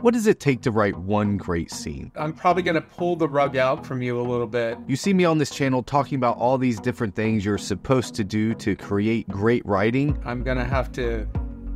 What does it take to write one great scene? I'm probably going to pull the rug out from you a little bit. You see me on this channel talking about all these different things you're supposed to do to create great writing. I'm going to have to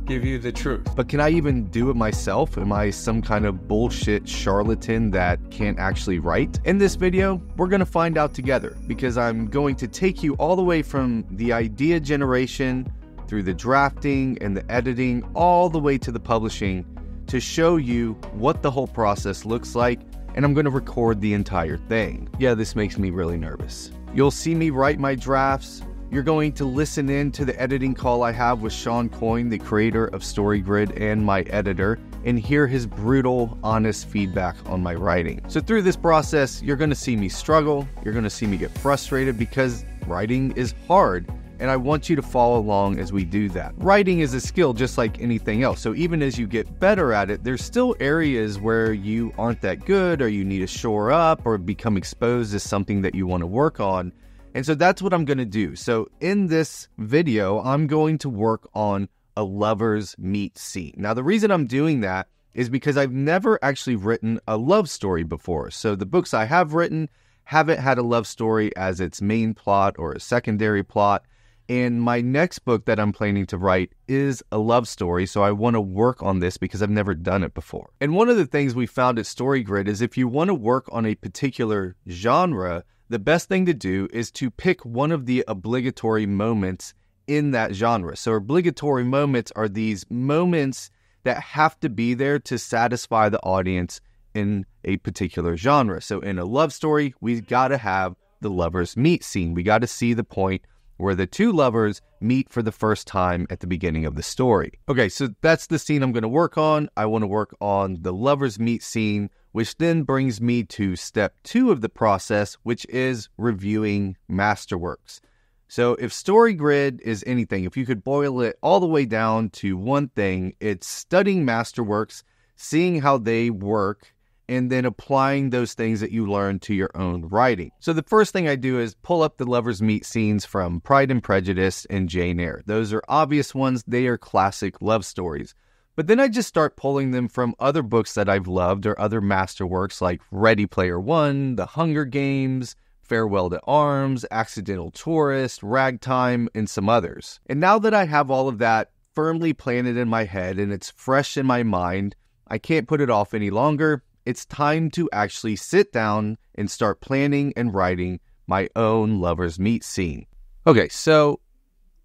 give you the truth. But can I even do it myself? Am I some kind of bullshit charlatan that can't actually write? In this video, we're going to find out together, because I'm going to take you all the way from the idea generation through the drafting and the editing, all the way to the publishing, to show you what the whole process looks like, and I'm going to record the entire thing. Yeah, this makes me really nervous. You'll see me write my drafts. You're going to listen in to the editing call I have with Shawn Coyne, the creator of StoryGrid and my editor, and hear his brutal, honest feedback on my writing. So through this process, you're going to see me struggle. You're going to see me get frustrated, because writing is hard, and I want you to follow along as we do that. Writing is a skill just like anything else, so even as you get better at it, there's still areas where you aren't that good, or you need to shore up, or become exposed as something that you want to work on. And so that's what I'm going to do. So in this video, I'm going to work on a lover's meet scene. Now, the reason I'm doing that is because I've never actually written a love story before. So the books I have written haven't had a love story as its main plot or a secondary plot. And my next book that I'm planning to write is a love story, so I want to work on this because I've never done it before. And one of the things we found at StoryGrid is if you want to work on a particular genre, the best thing to do is to pick one of the obligatory moments in that genre. So obligatory moments are these moments that have to be there to satisfy the audience in a particular genre. So in a love story, we've got to have the lovers meet scene. We got to see the point where the two lovers meet for the first time at the beginning of the story. Okay, so that's the scene I'm going to work on. I want to work on the lovers meet scene, which then brings me to step 2 of the process, which is reviewing masterworks. So if StoryGrid is anything, if you could boil it all the way down to one thing, it's studying masterworks, seeing how they work, and then applying those things that you learn to your own writing. So the first thing I do is pull up the lovers meet scenes from Pride and Prejudice and Jane Eyre. Those are obvious ones. They are classic love stories. But then I just start pulling them from other books that I've loved or other masterworks like Ready Player One, The Hunger Games, Farewell to Arms, Accidental Tourist, Ragtime, and some others. And now that I have all of that firmly planted in my head and it's fresh in my mind, I can't put it off any longer. It's time to actually sit down and start planning and writing my own lovers meet scene. Okay, so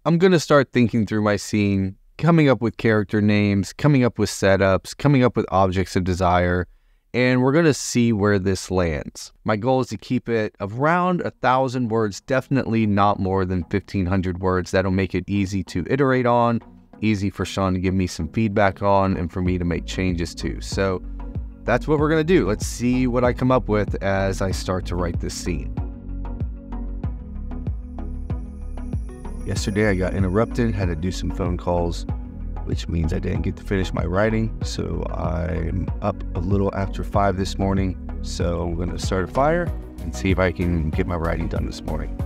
I'm going to start thinking through my scene, coming up with character names, coming up with setups, coming up with objects of desire, and we're going to see where this lands. My goal is to keep it around 1,000 words, definitely not more than 1,500 words. That'll make it easy to iterate on, easy for Shawn to give me some feedback on, and for me to make changes to. So that's what we're going to do. Let's see what I come up with as I start to write this scene. Yesterday I got interrupted, had to do some phone calls, which means I didn't get to finish my writing. So I'm up a little after 5 this morning. So I'm going to start a fire and see if I can get my writing done this morning.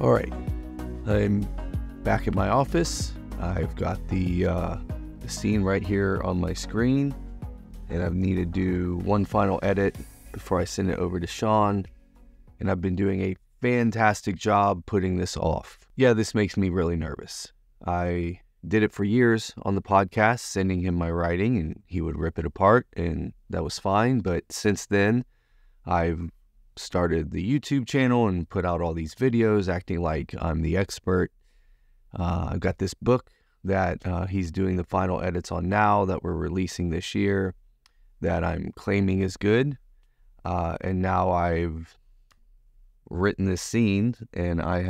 All right, I'm back at my office. I've got the scene right here on my screen, and I need to do one final edit before I send it over to Shawn, and I've been doing a fantastic job putting this off. Yeah, this makes me really nervous. I did it for years on the podcast, sending him my writing, and he would rip it apart, and that was fine. But since then, I've started the YouTube channel and put out all these videos acting like I'm the expert. I've got this book that he's doing the final edits on now that we're releasing this year that I'm claiming is good. And now I've written this scene, and I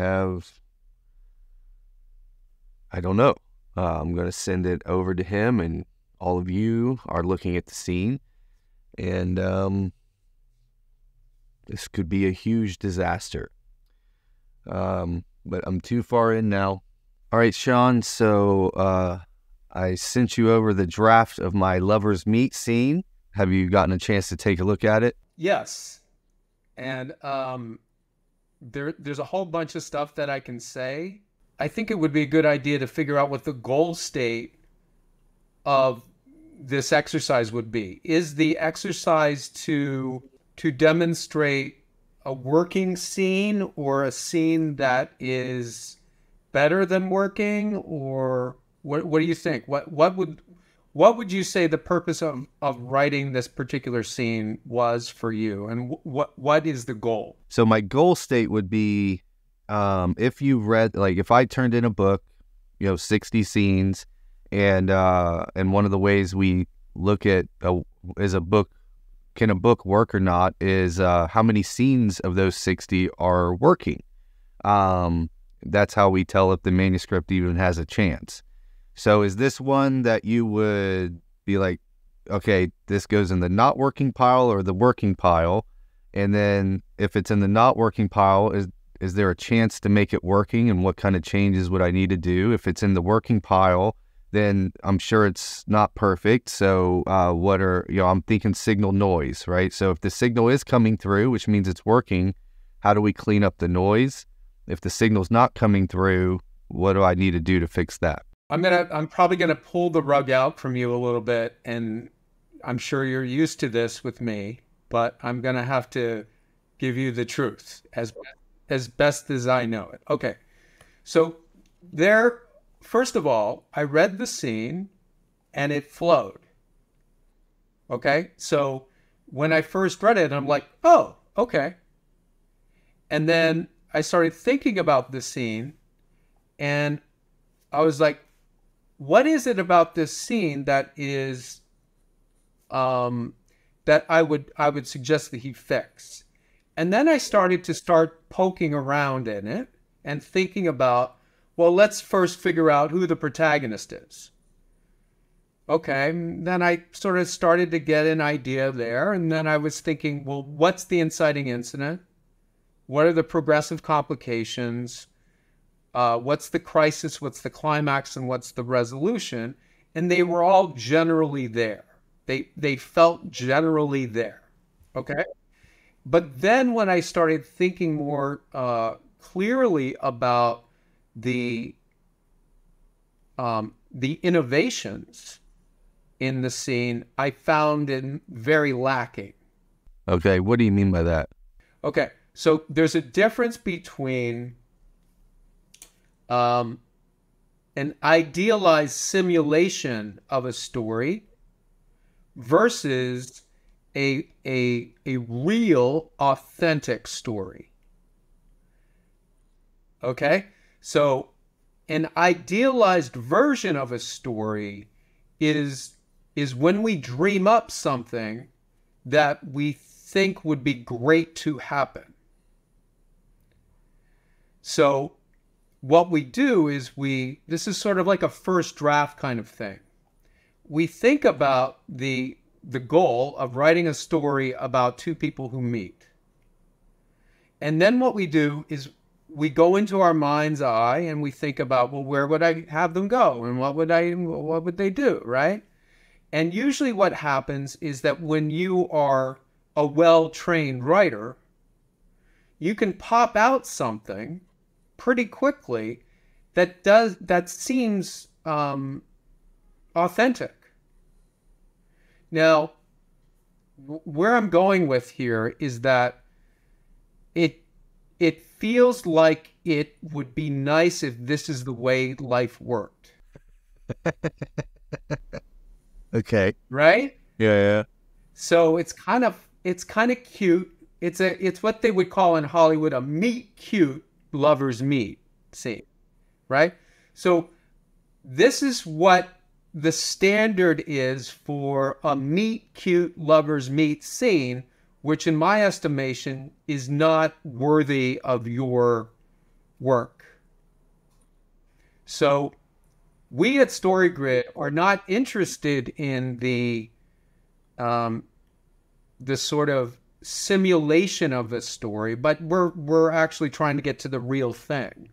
don't know. I'm going to send it over to him, and all of you are looking at the scene. And this could be a huge disaster. But I'm too far in now. All right, Shawn, so I sent you over the draft of my Lovers Meet scene. Have you gotten a chance to take a look at it? Yes. And there's a whole bunch of stuff that I can say. I think it would be a good idea to figure out what the goal state of this exercise would be. Is the exercise to demonstrate a working scene, or a scene that is better than working, or what do you think? What would you say the purpose of writing this particular scene was for you, and what is the goal? So my goal state would be, if you read, like if I turned in a book, 60 scenes, and one of the ways we look at can a book work or not is how many scenes of those 60 are working. That's how we tell if the manuscript even has a chance. So is this one that you would be like, okay, this goes in the not working pile or the working pile? And then if it's in the not working pile, is there a chance to make it working, and what kind of changes would I need to do? If it's in the working pile, then I'm sure it's not perfect. So I'm thinking signal noise, right? So if the signal is coming through, which means it's working, how do we clean up the noise? If the signal's not coming through, what do I need to do to fix that? I'm probably gonna pull the rug out from you a little bit, and I'm sure you're used to this with me, but I'm gonna have to give you the truth as best as I know it. Okay, so first of all, I read the scene and it flowed. Okay, so when I first read it, I'm like, oh, okay. And then I started thinking about the scene, and I was like, what is it about this scene that is that I would suggest that he fix? And then I started poking around in it and thinking about, well, let's first figure out who the protagonist is. Okay, then I sort of started to get an idea there, and then I was thinking, well, what's the inciting incident? What are the progressive complications? What's the crisis? What's the climax? And what's the resolution? And they were all generally there. They felt generally there. Okay. But then when I started thinking more clearly about the innovations in the scene, I found it very lacking. Okay, what do you mean by that? Okay, so there's a difference between an idealized simulation of a story versus a real, authentic story. Okay, so an idealized version of a story is when we dream up something that we think would be great to happen. So what we do is this is sort of like a first draft kind of thing. We think about the goal of writing a story about two people who meet. And then what we do is we go into our mind's eye and we think about, well, where would I have them go? And what would they do, right? And usually what happens is that when you are a well-trained writer, you can pop out something pretty quickly that seems authentic. Now, where I'm going with here is that it feels like it would be nice if this is the way life worked. Okay. Right? Yeah. So it's kind of cute. It's what they would call in Hollywood a meet cute lovers meet scene, right? So this is what the standard is for a meet cute lovers meet scene, which in my estimation is not worthy of your work. So we at StoryGrid are not interested in the sort of simulation of a story, but we're actually trying to get to the real thing.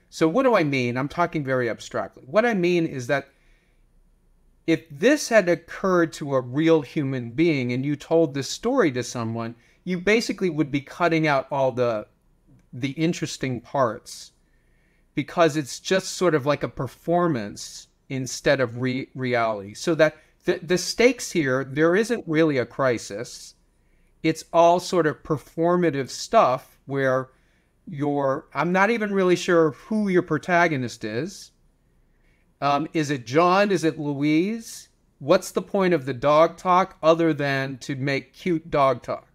So what do I mean? I'm talking very abstractly. What I mean is that if this had occurred to a real human being and you told this story to someone, you basically would be cutting out all the interesting parts, because it's just sort of like a performance instead of reality. So that the stakes here, there isn't really a crisis. It's all sort of performative stuff where I'm not even really sure who your protagonist is. Is it John? Is it Louise? What's the point of the dog talk other than to make cute dog talk?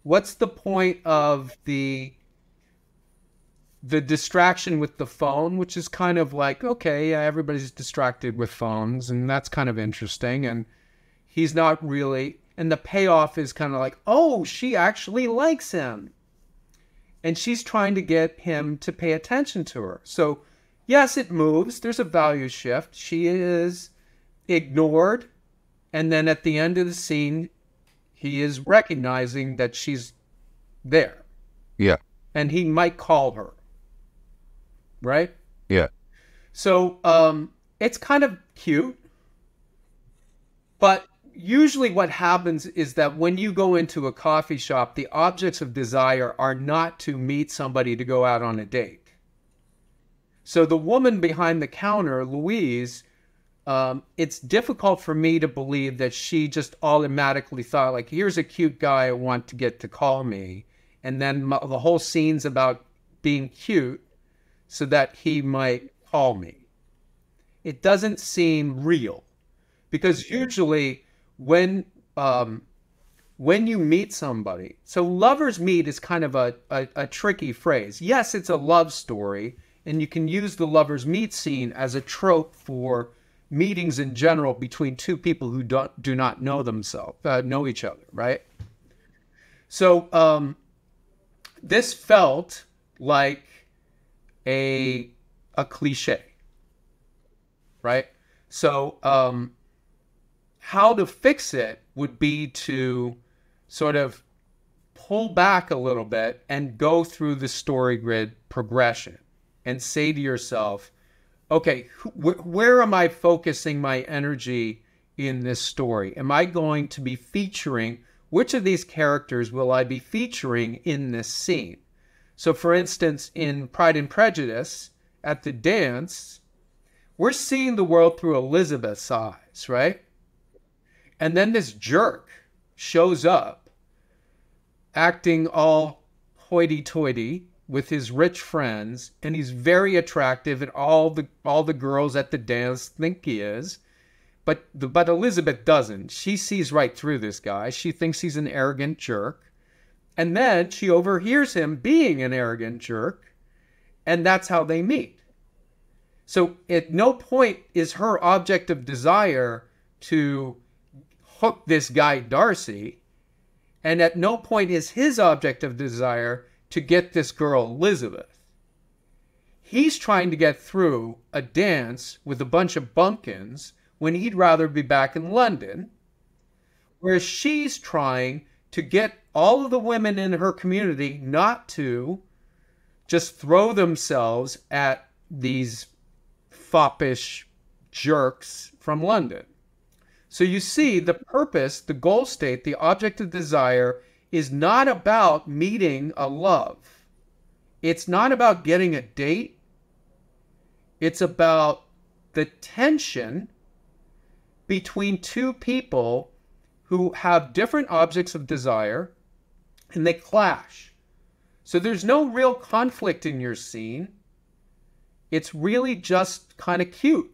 What's the point of the distraction with the phone, which is kind of like, okay, yeah, everybody's distracted with phones, and that's kind of interesting. And he's not really, and the payoff is kind of like, oh, she actually likes him. And she's trying to get him to pay attention to her. So yes, it moves. There's a value shift. She is ignored. And then at the end of the scene, he is recognizing that she's there. Yeah. And he might call her. Right? Yeah. So it's kind of cute. But usually what happens is that when you go into a coffee shop, the objects of desire are not to meet somebody to go out on a date. So the woman behind the counter, Louise, it's difficult for me to believe that she just automatically thought, like, here's a cute guy I want to get to call me. And then the whole scene's about being cute so that he might call me. It doesn't seem real. Because usually when you meet somebody, so lovers meet is kind of a tricky phrase. Yes, it's a love story, and you can use the lovers meet scene as a trope for meetings in general between two people who do not know each other, right? So this felt like a cliche, right? So how to fix it would be to sort of pull back a little bit and go through the StoryGrid progression and say to yourself, okay, where am I focusing my energy in this story? Am I going to be featuring, which of these characters will I be featuring in this scene? So for instance, in Pride and Prejudice, at the dance, we're seeing the world through Elizabeth's eyes, right? And then this jerk shows up, acting all hoity-toity with his rich friends, and he's very attractive, and all the girls at the dance think he is. But Elizabeth doesn't. She sees right through this guy. She thinks he's an arrogant jerk. And then she overhears him being an arrogant jerk, and that's how they meet. So at no point is her object of desire to hook this guy Darcy, and at no point is his object of desire to get this girl Elizabeth. He's trying to get through a dance with a bunch of bumpkins when he'd rather be back in London, whereas she's trying to get all of the women in her community not to just throw themselves at these foppish jerks from London. So you see, the purpose, the goal state, the object of desire is not about meeting a love. It's not about getting a date. It's about the tension between two people who have different objects of desire, and they clash. So there's no real conflict in your scene. It's really just kind of cute.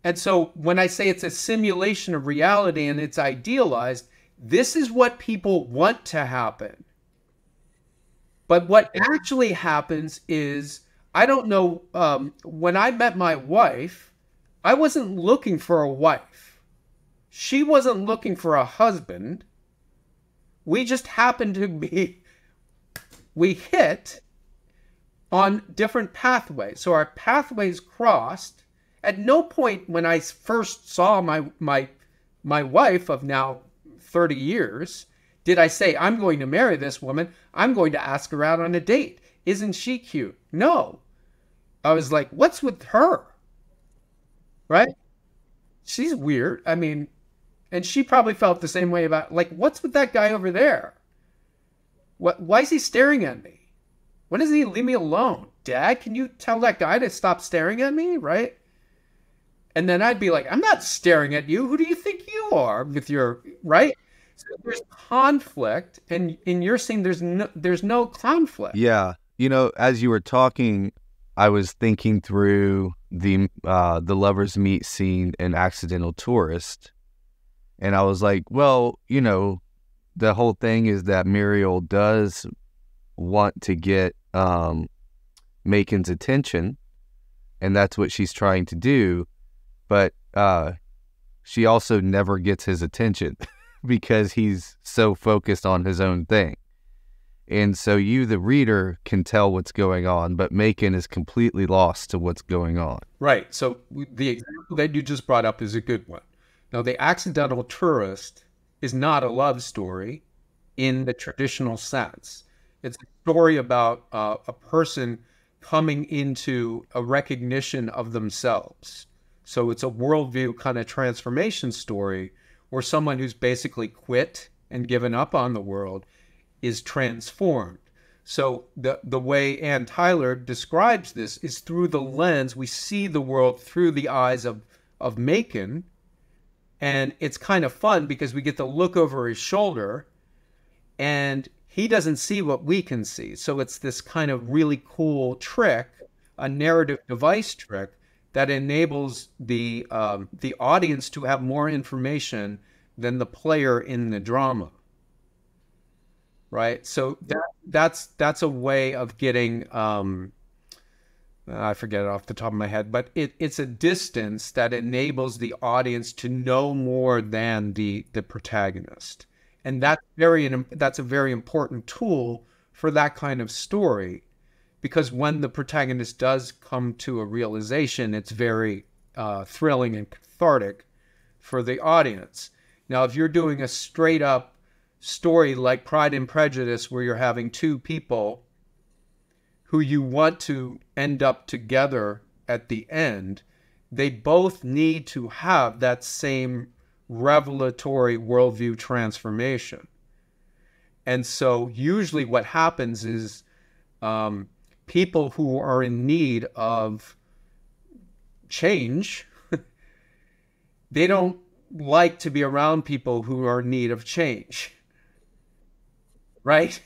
And so when I say it's a simulation of reality and it's idealized, this is what people want to happen. But what actually happens is, I don't know, when I met my wife, I wasn't looking for a wife. She wasn't looking for a husband. We just happened to be, we hit on different pathways. So our pathways crossed. At no point when I first saw my wife of now 30 years, did I say, I'm going to marry this woman. I'm going to ask her out on a date. Isn't she cute? No. I was like, what's with her? Right? She's weird. I mean, and she probably felt the same way about, like, what's with that guy over there? Why is he staring at me? When does he leave me alone? Dad, can you tell that guy to stop staring at me? Right? And then I'd be like, I'm not staring at you. Who do you think you are with your, right? So there's conflict, and in your scene, there's no conflict. Yeah. You know, as you were talking, I was thinking through the lovers meet scene in Accidental Tourist. And I was like, well, you know, the whole thing is that Muriel does want to get Macon's attention, and that's what she's trying to do. But she also never gets his attention because he's so focused on his own thing. And so you, the reader, can tell what's going on, but Macon is completely lost to what's going on. Right. So the example that you just brought up is a good one. Now, The Accidental Tourist is not a love story in the traditional sense. It's a story about a person coming into a recognition of themselves. So it's a worldview kind of transformation story where someone who's basically quit and given up on the world is transformed. So the way Ann Tyler describes this is through the lens. We see the world through the eyes of Macon, and it's kind of fun because we get to look over his shoulder, and he doesn't see what we can see. So it's this kind of really cool trick, a narrative device trick, that enables the audience to have more information than the player in the drama. Right? So that's a way of getting, I forget it off the top of my head, but it's a distance that enables the audience to know more than the protagonist. And that's a very important tool for that kind of story, because when the protagonist does come to a realization, it's very thrilling and cathartic for the audience. Now, if you're doing a straight up story like Pride and Prejudice, where you're having two people who you want to end up together at the end, they both need to have that same revelatory worldview transformation. And so usually what happens is people who are in need of change, they don't like to be around people who are in need of change. Right?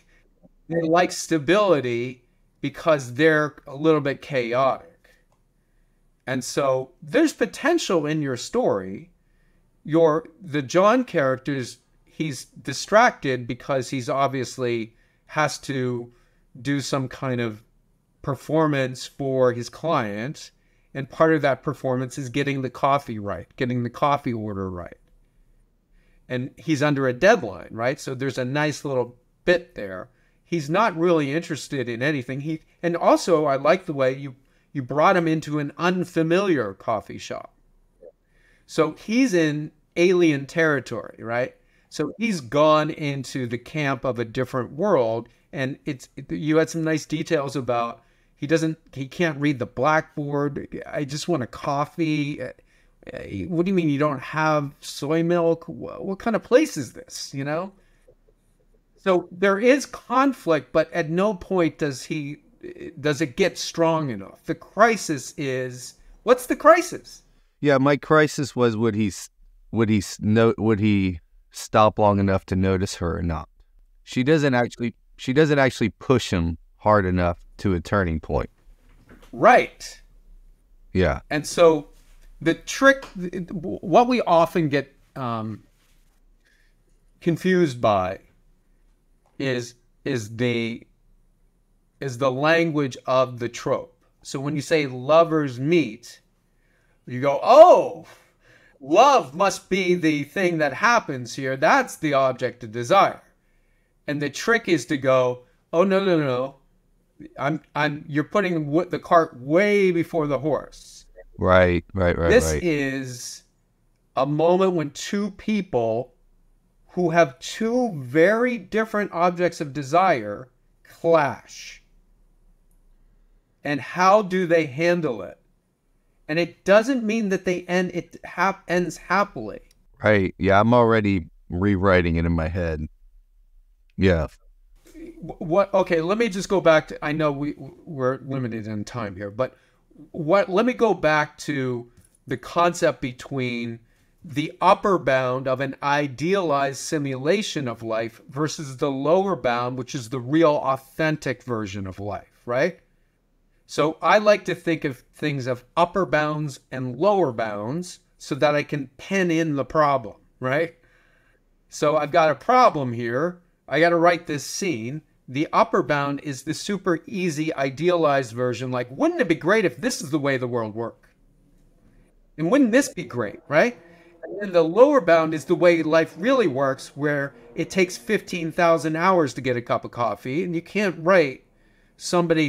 They like stability because they're a little bit chaotic. And so there's potential in your story. The John characters, he's distracted because he's obviously has to do some kind of performance for his client. And part of that performance is getting the coffee right, getting the coffee order right. And he's under a deadline, right? So there's a nice little bit there. He's not really interested in anything. And also I like the way you brought him into an unfamiliar coffee shop. So he's in alien territory, right? So he's gone into the camp of a different world, and you had some nice details about he can't read the blackboard. I just want a coffee. What do you mean you don't have soy milk? What kind of place is this, you know? So there is conflict, but at no point does it get strong enough. The crisis is, What's the crisis? Yeah, my crisis was would he stop long enough to notice her or not? She doesn't actually push him hard enough to a turning point. Right. Yeah. And so the trick, what we often get confused by is the language of the trope. So when you say lovers meet, you go, oh, love must be the thing that happens here. That's the object of desire. And the trick is to go, oh, no. You're putting the cart way before the horse. Right. This is a moment when two people who have two very different objects of desire clash. And how do they handle it? And it doesn't mean that ends happily. Right. Yeah, I'm already rewriting it in my head. Yeah. Okay, let me just go back to, I know we're limited in time here, but let me go back to the concept between the upper bound of an idealized simulation of life versus the lower bound, which is the real authentic version of life, right? So I like to think of things of upper bounds and lower bounds so that I can pen in the problem, right? So I've got a problem here. I got to write this scene. The upper bound is the super easy, idealized version. Like, wouldn't it be great if this is the way the world worked? And wouldn't this be great, right? And then the lower bound is the way life really works, where it takes 15,000 hours to get a cup of coffee, and you can't write somebody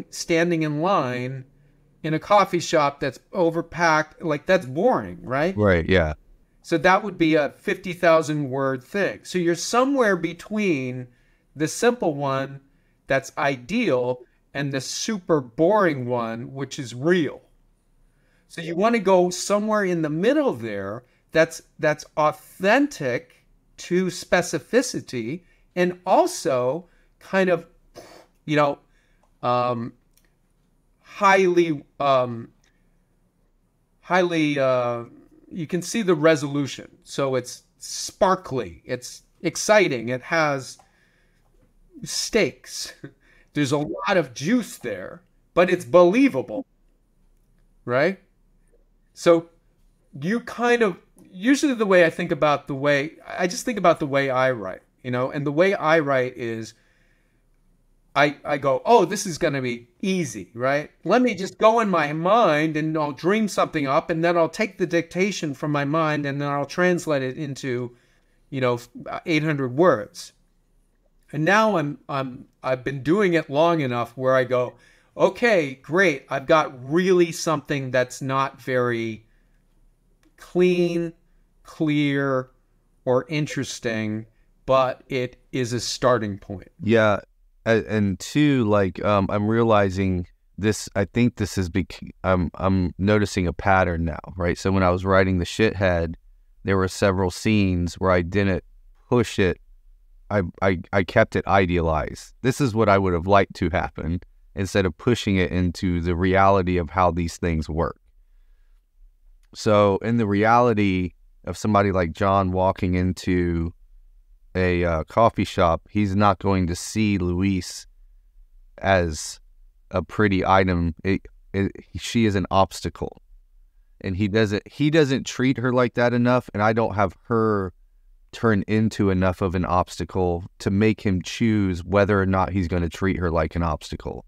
standing in line in a coffee shop that's overpacked. Like, that's boring, right? Right, yeah. So that would be a 50,000 word thing. So you're somewhere between the simple one that's ideal and the super boring one, which is real. So you want to go somewhere in the middle there that's authentic to specificity and also kind of, highly, you can see the resolution. So it's sparkly, it's exciting, it has stakes. There's a lot of juice there, but it's believable, right? So you kind of, usually the way I think about I just think about the way I write, and the way I write is I go, oh, this is going to be easy, right? Let me just go in my mind and I'll dream something up and then I'll take the dictation from my mind and then I'll translate it into, 800 words. And now I've been doing it long enough where I go, okay, great. I've got really something that's not very clean, clear, or interesting, but it is a starting point. Yeah. And two, like, I'm realizing this, I think this is, I'm noticing a pattern now, right? So when I was writing The Shithead, there were several scenes where I didn't push it. I kept it idealized. This is what I would have liked to happen instead of pushing it into the reality of how these things work. So in the reality of somebody like John walking into a coffee shop, he's not going to see Luis as a pretty item. She is an obstacle, and he doesn't treat her like that enough, and I don't have her turn into enough of an obstacle to make him choose whether or not he's going to treat her like an obstacle.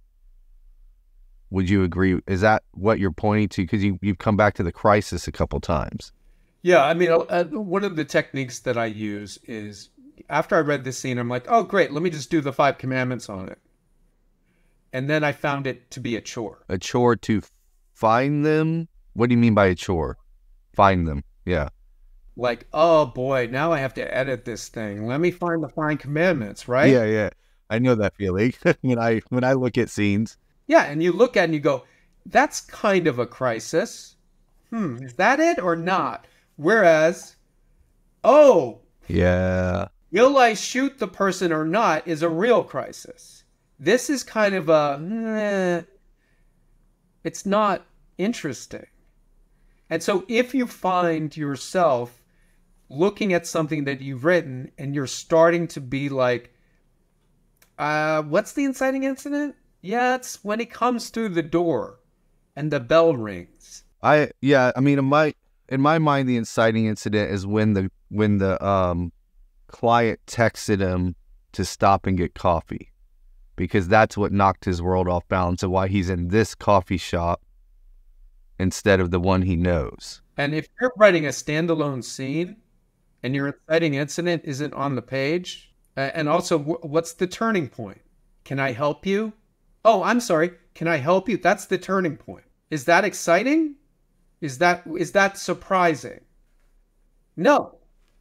Would you agree? Is that what you're pointing to? Because you've come back to the crisis a couple times. Yeah, I mean, one of the techniques that I use is, after I read this scene, I'm like, oh, great, let me just do the 5 commandments on it. And then I found it to be a chore. A chore to find them? What do you mean by a chore? Find them, yeah. Like, oh boy, now I have to edit this thing. Let me find the 5 commandments, right? Yeah. I know that feeling when I look at scenes. Yeah, and you look at it and you go, that's kind of a crisis. Is that it or not? Whereas, oh, yeah, will I shoot the person or not is a real crisis. This is kind of it's not interesting. And so if you find yourself looking at something that you've written and you're starting to be like, what's the inciting incident? Yeah, it's when he comes through the door and the bell rings. I mean, in my mind, the inciting incident is when the client texted him to stop and get coffee, because that's what knocked his world off balance and why he's in this coffee shop instead of the one he knows. And if you're writing a standalone scene and your inciting incident isn't on the page, and also what's the turning point? Can I help you? Oh, I'm sorry. Can I help you? That's the turning point. Is that exciting? Is that surprising? No,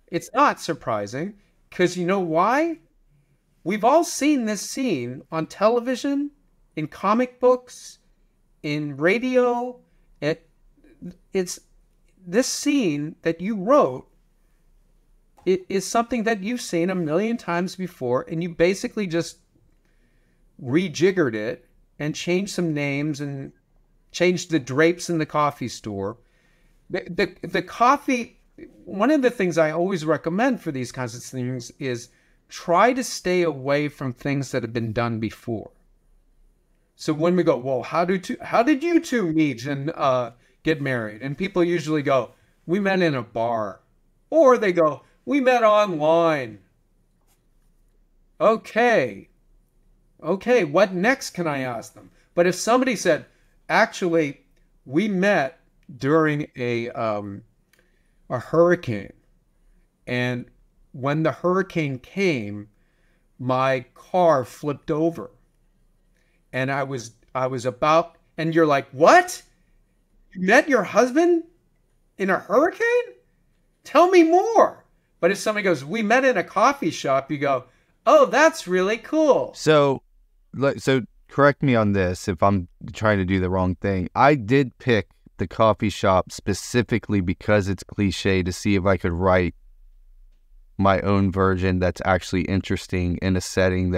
it's not surprising, because you know why? We've all seen this scene on television, in comic books, in radio. It's this scene that you wrote. It is something that you've seen a million times before, and you basically just rejiggered it and changed some names and changed the drapes in the coffee store. The coffee, one of the things I always recommend for these kinds of things is try to stay away from things that have been done before. So when we go, well, how did you two meet and get married? And people usually go, we met in a bar. Or they go, we met online. Okay, what next can I ask them? But if somebody said, actually, we met during a hurricane, and when the hurricane came, my car flipped over, and I was about, and you're like, what? You met your husband in a hurricane? Tell me more. But if somebody goes, we met in a coffee shop, you go, oh, that's really cool. So correct me on this if I'm trying to do the wrong thing. I did pick the coffee shop specifically because it's cliche, to see if I could write my own version that's actually interesting in a setting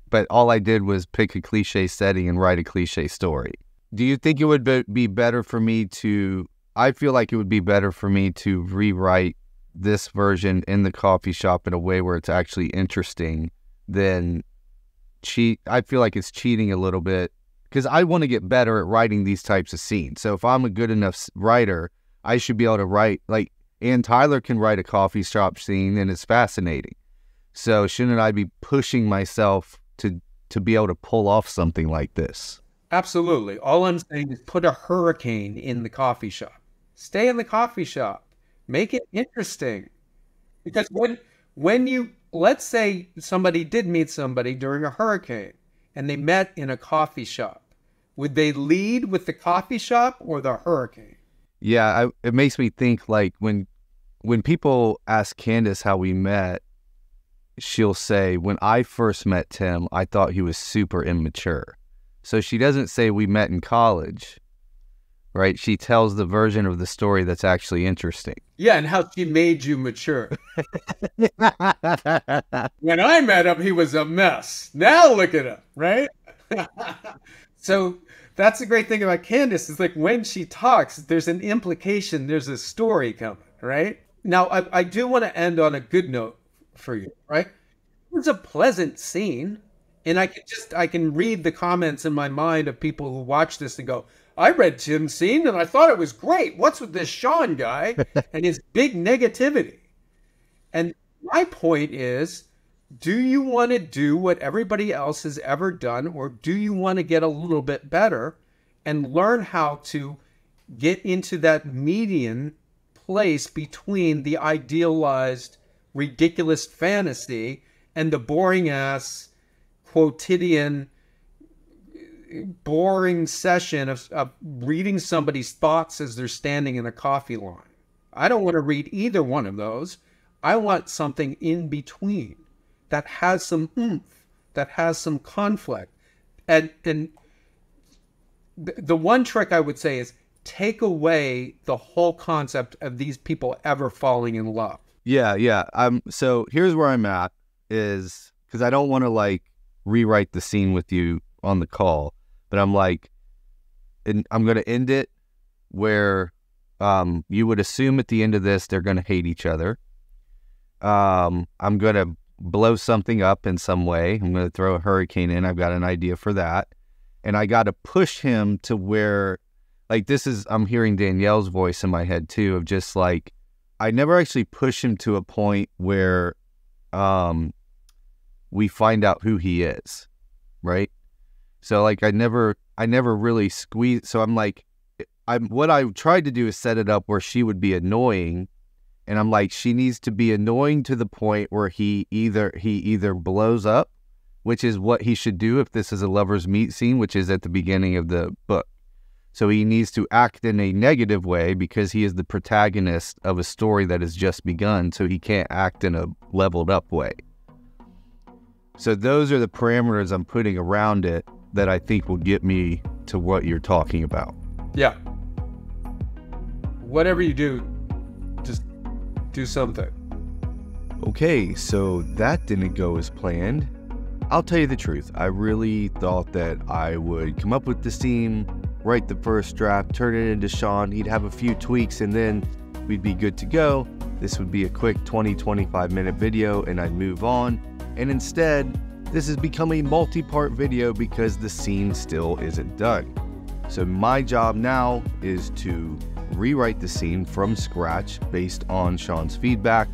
but all I did was pick a cliche setting and write a cliche story. Do you think it would be better for me to, I feel like it would be better for me to rewrite this version in the coffee shop in a way where it's actually interesting than I feel like it's cheating a little bit, because I want to get better at writing these types of scenes. So if I'm a good enough writer, I should be able to write, like Ann Tyler can write a coffee shop scene and it's fascinating. So shouldn't I be pushing myself to be able to pull off something like this? Absolutely. All I'm saying is put a hurricane in the coffee shop. Stay in the coffee shop. Make it interesting. Because when you, let's say somebody did meet somebody during a hurricane and they met in a coffee shop, would they lead with the coffee shop or the hurricane? Yeah, it makes me think, like, when people ask Candace how we met, she'll say, when I first met Tim, I thought he was super immature. So she doesn't say we met in college, right? She tells the version of the story that's actually interesting. Yeah, and how she made you mature. When I met him, he was a mess. Now look at him, right? So that's the great thing about Candace, is like when she talks, there's an implication, there's a story coming, right? Now, I do want to end on a good note for you, right? It was a pleasant scene. And I can read the comments in my mind of people who watch this and go, I read Tim's scene and I thought it was great. What's with this Shawn guy and his big negativity? And my point is, do you want to do what everybody else has ever done, or do you want to get a little bit better and learn how to get into that median place between the idealized, ridiculous fantasy and the boring-ass, quotidian, boring session of reading somebody's thoughts as they're standing in a coffee line? I don't want to read either one of those. I want something in between that has some oomph, that has some conflict. And the one trick I would say is take away the whole concept of these people ever falling in love. Yeah. So here's where I'm at, is because I don't want to like rewrite the scene with you on the call, but I'm like, and I'm going to end it where you would assume at the end of this they're going to hate each other. I'm going to blow something up in some way. I'm going to throw a hurricane in. I've got an idea for that. And I got to push him to where, like, I'm hearing Danielle's voice in my head too, of just like, I never actually push him to a point where we find out who he is, right? So like, I never really squeeze. So I'm like, what I tried to do is set it up where she would be annoying. And I'm like, she needs to be annoying to the point where he either blows up, which is what he should do if this is a lover's meet scene, which is at the beginning of the book. So he needs to act in a negative way because he is the protagonist of a story that has just begun. So he can't act in a leveled up way. So those are the parameters I'm putting around it that I think will get me to what you're talking about. Yeah. Whatever you do, just do something. Okay, so that didn't go as planned. I'll tell you the truth. I really thought that I would come up with the scene, write the first draft, turn it into Shawn. He'd have a few tweaks and then we'd be good to go. This would be a quick 20-25 minute video and I'd move on. And instead, this has become a multi-part video because the scene still isn't done. So my job now is to rewrite the scene from scratch based on Shawn's feedback,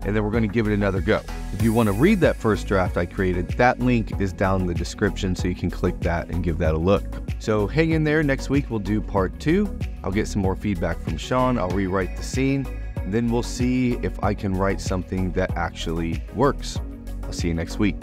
and then we're going to give it another go. If you want to read that first draft I created, that link is down in the description, so you can click that and give that a look. So hang in there. Next week we'll do part 2. I'll get some more feedback from Shawn. I'll rewrite the scene, and then we'll see if I can write something that actually works. I'll see you next week.